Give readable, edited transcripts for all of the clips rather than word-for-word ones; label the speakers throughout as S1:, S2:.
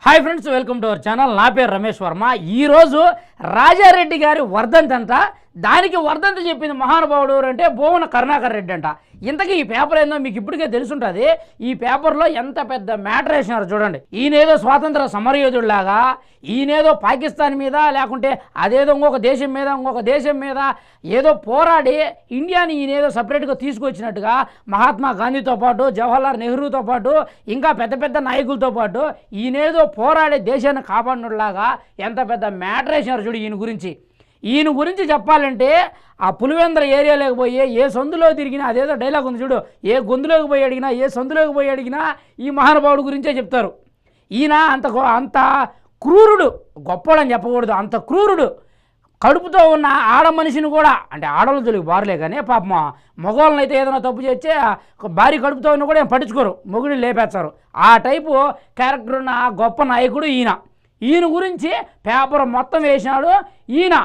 S1: Hi friends, welcome to our channel. నా పేరు రమేష్ వర్మ. ఈరోజు రాజారెడ్డి గారి వర్ధంతి అంట. దానికి వర్ధంతి చెప్పింది మహానుభావుడు ఎవరంటే భువన కరుణాకర్ రెడ్డి అంట. ఇంతకీ ఈ పేపర్ ఏందో మీకు ఇప్పటికే తెలుసుంటుంది. ఈ పేపర్లో ఎంత పెద్ద మ్యాటర్ వేసినారు చూడండి. ఈయనేదో స్వాతంత్ర సమరయోధుడిలాగా, ఈయనేదో పాకిస్తాన్ మీద లేకుంటే అదేదో ఇంకొక దేశం మీద ఏదో పోరాడి ఇండియాని ఈయనేదో సపరేట్గా తీసుకొచ్చినట్టుగా మహాత్మా గాంధీతో పాటు జవహర్లాల్ నెహ్రూతో పాటు ఇంకా పెద్ద పెద్ద నాయకులతో పాటు ఈయనేదో పోరాడే దేశాన్ని కాపాడినలాగా ఎంత పెద్ద మ్యాటర్ వేసినారు చూడు. ఈయన గురించి చెప్పాలంటే ఆ పులివెందుల ఏరియాలోకి పోయి ఏ సందులో తిరిగినా అదేదో డైలాగ్ ఉంది చూడు, ఏ గొంతులోకి పోయి అడిగినా ఏ సందులోకి పోయి అడిగినా ఈ మహానుభావుడు గురించే చెప్తారు. ఈయన అంత క్రూరుడు, గొప్పడని చెప్పకూడదు, అంత క్రూరుడు. కడుపుతో ఉన్న ఆడ మనిషిని కూడా, అంటే ఆడల జోలికి బారులే కానీ పాపం మగవాళ్ళని అయితే ఏదైనా తప్పు చేస్తే భార్య కడుపుతో ఉన్న కూడా ఏం పట్టించుకోరు, మొగుడిని లేపేస్తారు. ఆ టైపు క్యారెక్టర్ ఉన్న గొప్ప నాయకుడు ఈయన గురించి పేపర్ మొత్తం వేసినాడు. ఈయన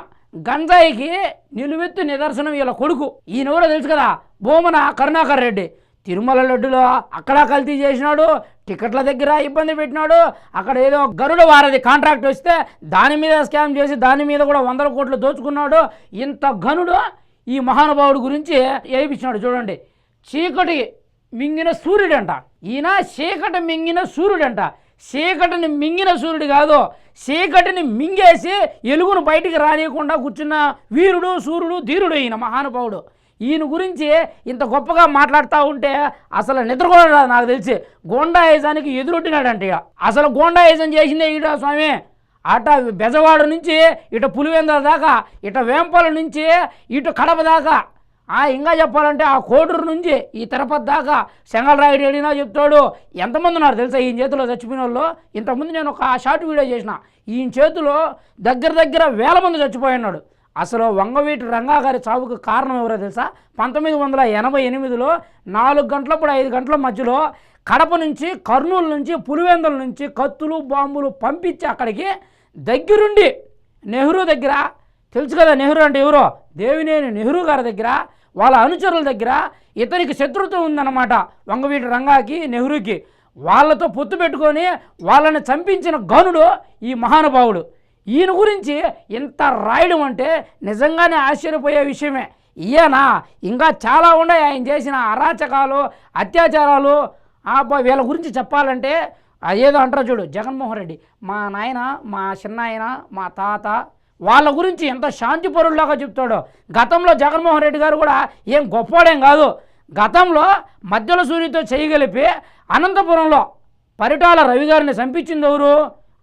S1: గంజాయికి నిలువెత్తు నిదర్శనం వీళ్ళ కొడుకు. ఈయన కూడా తెలుసు కదా, భూమన కరుణాకర్ రెడ్డి. తిరుమల లడ్డులో అక్కడ కల్తీ చేసినాడు, టికెట్ల దగ్గర ఇబ్బంది పెట్టినాడు. అక్కడ ఏదో గరుడ వారధి కాంట్రాక్ట్ వస్తే దాని మీద స్కామ్ చేసి దాని మీద కూడా 100 కోట్లు దోచుకున్నాడు. ఇంత ఘనుడు ఈ మహానుభావుడు గురించి ఏపించినాడు చూడండి. చీకటి మింగిన సూర్యుడంట ఈయన. చీకటి మింగిన సూర్యుడంట. చీకటిని మింగిన సూర్యుడు కాదు, చీకటిని మింగేసి ఎలుగును బయటికి రానియకుండా కూర్చున్న వీరుడు, సూర్యుడు, ధీరుడు ఈయన మహానుభావుడు. ఈయన గురించి ఇంత గొప్పగా మాట్లాడుతూ ఉంటే అసలు నిద్ర కూడా రాదు నాకు తెలిసి. గోండాయిజానికి ఎదురొట్టినాడంట. ఇక అసలు గోండాయిజం చేసిందే ఈడ స్వామి. అట బెజవాడ నుంచి ఇటు పులివెందుల దాకా, ఇటు వేంపల నుంచి ఇటు కడప దాకా, ఇంకా చెప్పాలంటే ఆ కోడూరు నుంచి ఈ తిరుపతి దాకా చెంగల్రాయుడు అడిగినా చెప్తాడు. ఎంతమంది ఉన్నారు తెలుసా ఈయన చేతిలో చచ్చిపోయిన వాళ్ళు. ఇంతకుముందు నేను ఒక షార్ట్ వీడియో చేసిన. ఈయన చేతిలో దగ్గర 1000 మంది చచ్చిపోయినాడు. అసలు వంగవీటి రంగా గారి చావుకు కారణం ఎవరో తెలుసా? 1988లో 4 గంటలప్పుడు 5 గంటల మధ్యలో కడప నుంచి, కర్నూలు నుంచి, పులివెందుల నుంచి కత్తులు బాంబులు పంపించి అక్కడికి దగ్గరుండి నెహ్రూ దగ్గర, తెలుసు కదా నెహ్రూ అంటే ఎవరో, దేవినేని నెహ్రూ గారి దగ్గర, వాళ్ళ అనుచరుల దగ్గర ఇతనికి శత్రుత్వం ఉందన్నమాట వంగవీటి రంగాకి, నెహ్రూకి. వాళ్ళతో పొత్తు పెట్టుకొని వాళ్ళని చంపించిన గనుడు ఈ మహానుభావుడు. ఈయన గురించి ఇంత రాయడం అంటే నిజంగానే ఆశ్చర్యపోయే విషయమే. ఈయన ఇంకా చాలా ఉన్నాయి ఆయన చేసిన అరాచకాలు, అత్యాచారాలు. వీళ్ళ గురించి చెప్పాలంటే ఏదో అంటారు చూడు, జగన్మోహన్ రెడ్డి మా నాయన, మా చిన్నాయన, మా తాత, వాళ్ళ గురించి ఎంత శాంతిపరుల్లాగా చెప్తాడో. గతంలో జగన్మోహన్ రెడ్డి గారు కూడా ఏం గొప్పవాడేం కాదు. గతంలో మధ్యలో సూర్యుతో చేయగలిపి అనంతపురంలో పరిటాల రవి గారిని చంపించింది ఎవరు?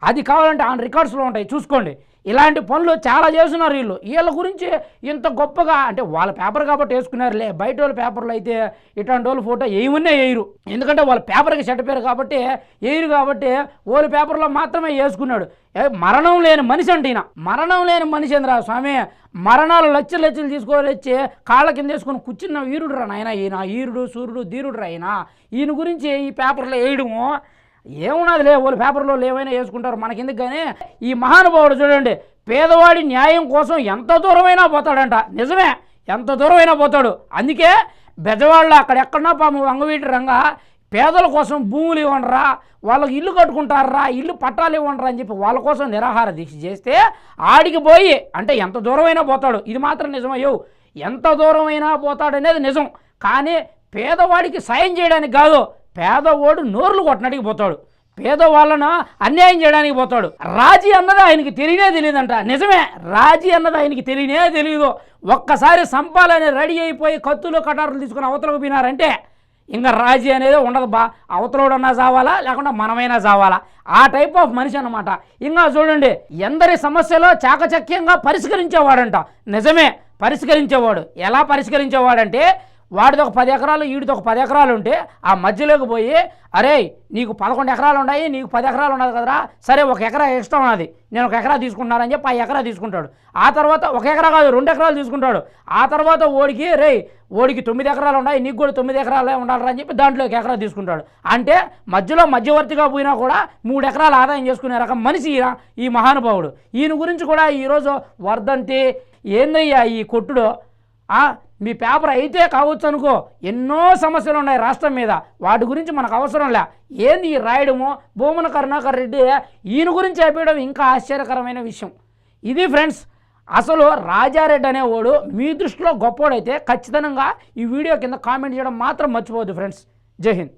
S1: అది కావాలంటే ఆన్ రికార్డ్స్లో ఉంటాయి, చూసుకోండి. ఇలాంటి పనులు చాలా చేస్తున్నారు వీళ్ళ గురించి ఇంత గొప్పగా. అంటే వాళ్ళ పేపర్ కాబట్టి వేసుకున్నారులే, బయట వాళ్ళ పేపర్లు అయితే ఇట్లాంటి వాళ్ళు ఫోటో ఏమన్నా వేయరు. ఎందుకంటే వాళ్ళ పేపర్కి చెడ్డ పేరు కాబట్టి వేయరు. కాబట్టి వాళ్ళ పేపర్లో మాత్రమే వేసుకున్నాడు. మరణం లేని మనిషి అంటే ఈయన. మరణం లేని మనిషి ఏంద్రా స్వామి, మరణాలు లచ్చలు తీసుకొని వచ్చి కాళ్ళ కింద వేసుకొని కూర్చున్న వీరుడు రా నాయన ఈయన. ఈరుడు, సూర్యుడు, ధీరుడు రా ఈయన గురించి ఈ పేపర్లో వేయడము ఏమున్నదిలే, వాళ్ళు పేపర్లో ఏమైనా వేసుకుంటారు మనకెందుకు. కానీ ఈ మహానుభావుడు చూడండి, పేదవాడి న్యాయం కోసం ఎంత దూరమైనా పోతాడంట. నిజమే, ఎంత దూరమైనా పోతాడు. అందుకే బెజవాడలో అక్కడెక్కడన్నా పాము వంగవీటి రంగా పేదల కోసం భూములు ఇవ్వండిరా, వాళ్ళకి ఇల్లు కట్టుకుంటారా, ఇల్లు పట్టాలు ఇవ్వండిరా అని చెప్పి వాళ్ళ కోసం నిరాహార దీక్ష చేస్తే ఆడికి పోయి, అంటే ఎంత దూరమైనా పోతాడు. ఇది మాత్రం నిజమయ్యో, ఎంత దూరమైనా పోతాడనేది నిజం. కానీ పేదవాడికి సాయం చేయడానికి కాదు, పేదవాడు నోర్లు కొట్టడానికి పోతాడు, పేదవాళ్ళను అన్యాయం చేయడానికి పోతాడు. రాజీ అన్నది ఆయనకి తెలియదంట. నిజమే, రాజీ అన్నది ఆయనకి తెలియదు. ఒక్కసారి సంపాలని రెడీ అయిపోయి కత్తులు కటారులు తీసుకుని అవతలకు పోయినారంటే ఇంకా రాజీ అనేది ఉండదు. అవతలోడన్నా చావాలా, లేకుండా మనమైనా చావాలా, ఆ టైప్ ఆఫ్ మనిషి అన్నమాట. ఇంకా చూడండి, ఎందరి సమస్యలో చాకచక్యంగా పరిష్కరించేవాడంట. నిజమే, పరిష్కరించేవాడు. ఎలా పరిష్కరించేవాడంటే, వాడిది ఒక 10 ఎకరాలు, వీడిది ఒక 10 ఎకరాలు ఉంటే ఆ మధ్యలోకి పోయి, అరే నీకు 11 ఎకరాలు ఉన్నాయి, నీకు 10 ఎకరాలు ఉన్నది కదరా, సరే 1 ఎకరా ఎక్స్ట్రా ఉన్నది, నేను 1 ఎకరా తీసుకుంటున్నానని చెప్పి 5 ఎకరా తీసుకుంటాడు. ఆ తర్వాత 1 ఎకరా కాదు 2 ఎకరాలు తీసుకుంటాడు. ఆ తర్వాత ఓడికి 9 ఎకరాలు ఉన్నాయి, నీకు కూడా 9 ఎకరాలే ఉండాలరా అని చెప్పి దాంట్లో 1 ఎకరా తీసుకుంటాడు. అంటే మధ్యలో మధ్యవర్తిగా పోయినా కూడా 3 ఎకరాలు ఆదాయం చేసుకునే రకం మనిషి ఈ మహానుభావుడు. ఈయన గురించి కూడా ఈరోజు వర్ధంతి ఏందయ్యా ఈ కొట్టుడు. మీ పేపర్ అయితే కావచ్చు అనుకో, ఎన్నో సమస్యలు ఉన్నాయి రాష్ట్రం మీద, వాటి గురించి మనకు అవసరం లే. ఏంది ఈ రాయడము, భూమన కరుణాకర్ రెడ్డి ఈయన గురించి చెప్పడం ఇంకా ఆశ్చర్యకరమైన విషయం. ఇది ఫ్రెండ్స్, అసలు రాజారెడ్డి అనేవాడు మీ దృష్టిలో గొప్పోడైతే ఖచ్చితంగా ఈ వీడియో కింద కామెంట్ చేయడం మాత్రం మర్చిపోవద్దు ఫ్రెండ్స్. జై హింద్.